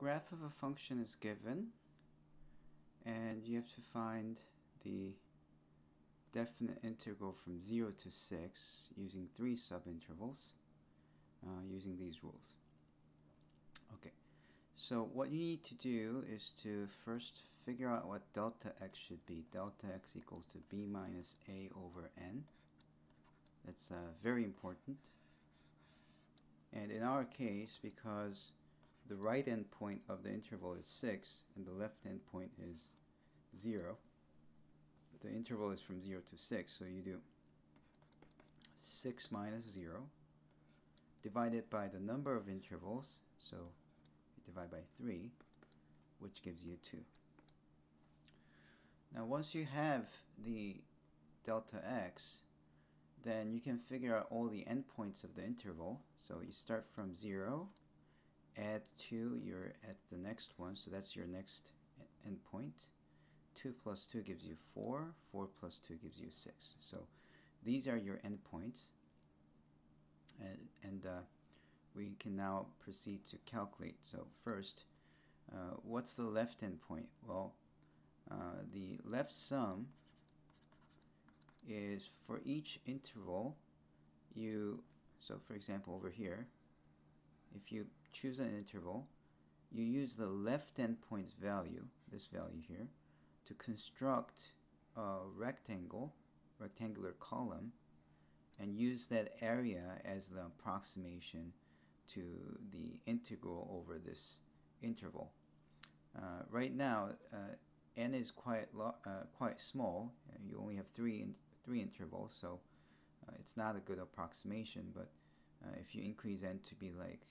graph of a function is given, and you have to find the definite integral from 0 to 6 using 3 subintervals using these rules. Okay, so what you need to do is to first figure out what delta x should be. Delta x equals to b minus a over n. That's very important. And in our case, because the right endpoint of the interval is 6 and the left endpoint is 0, the interval is from 0 to 6, so you do 6 minus 0 divided by the number of intervals, so you divide by 3, which gives you 2. Now once you have the delta x, then you can figure out all the endpoints of the interval. So you start from 0, add 2, you're at the next one, so that's your next endpoint. 2 plus 2 gives you 4, 4 plus 2 gives you 6. So these are your endpoints, and we can now proceed to calculate. So first, what's the left endpoint? Well, the left sum is for each interval so for example over here, if you choose an interval, you use the left endpoint's value, this value here, to construct a rectangular column, and use that area as the approximation to the integral over this interval. Right now n is quite small. You only have three intervals, so it's not a good approximation, but if you increase n to be like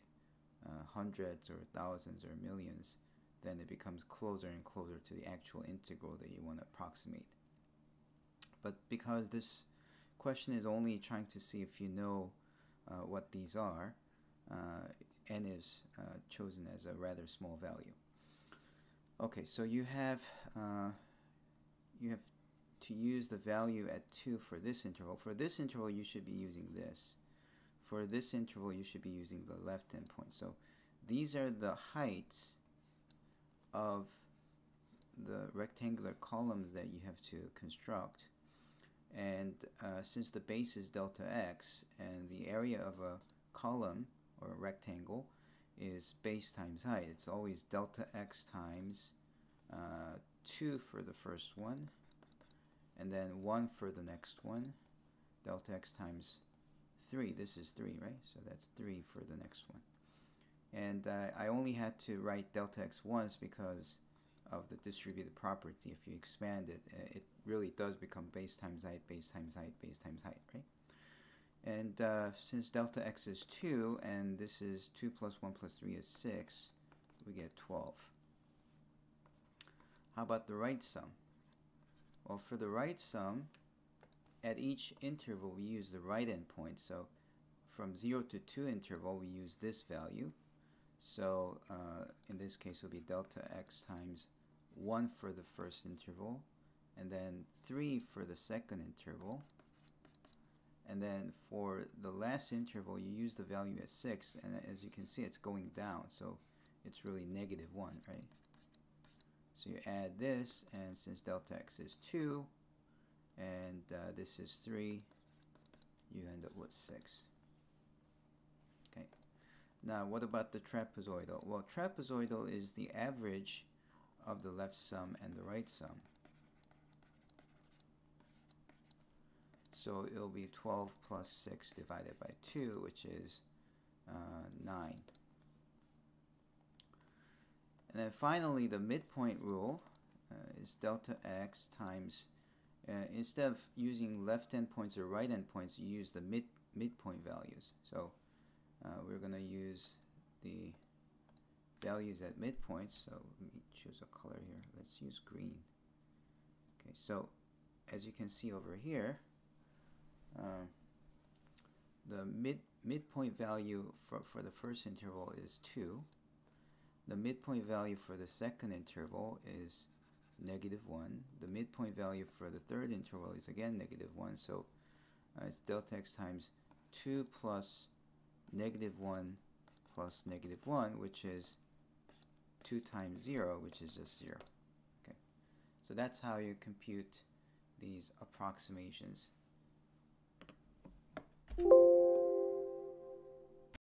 hundreds or thousands or millions, then it becomes closer and closer to the actual integral that you want to approximate. But because this question is only trying to see if you know what these are, n is chosen as a rather small value. Okay, so you have to use the value at 2 for this interval. For this interval, you should be using this. For this interval, you should be using the left endpoint. So these are the heights of the rectangular columns that you have to construct. And since the base is delta x and the area of a column or a rectangle is base times height, it's always delta x times 2 for the first one, and then 1 for the next one, delta x times 3. This is 3, right? So that's 3 for the next one. And I only had to write delta x once because of the distributed property. If you expand it, it really does become base times height, base times height, base times height, right? And since delta x is 2, and this is 2 plus 1 plus 3 is 6, we get 12. How about the right sum? Well, for the right sum, at each interval we use the right endpoint. So from 0 to 2 interval we use this value. So in this case it will be delta x times 1 for the first interval, and then 3 for the second interval. And then for the last interval you use the value at 6, and as you can see it's going down, so it's really negative 1, right? So you add this, and since delta x is 2 and this is 3, you end up with 6. Okay. Now what about the trapezoidal? Well, trapezoidal is the average of the left sum and the right sum. So it'll be 12 plus 6 divided by 2, which is 9. And then finally, the midpoint rule is delta x times, instead of using left endpoints or right endpoints, you use the midpoint values. So we're going to use the values at midpoints. So let me choose a color here. Let's use green. Okay, so as you can see over here, the midpoint value for the first interval is 2. The midpoint value for the second interval is negative 1. The midpoint value for the third interval is again negative 1. So it's delta x times 2 plus negative 1 plus negative 1, which is 2 times 0, which is just 0. Okay, so that's how you compute these approximations.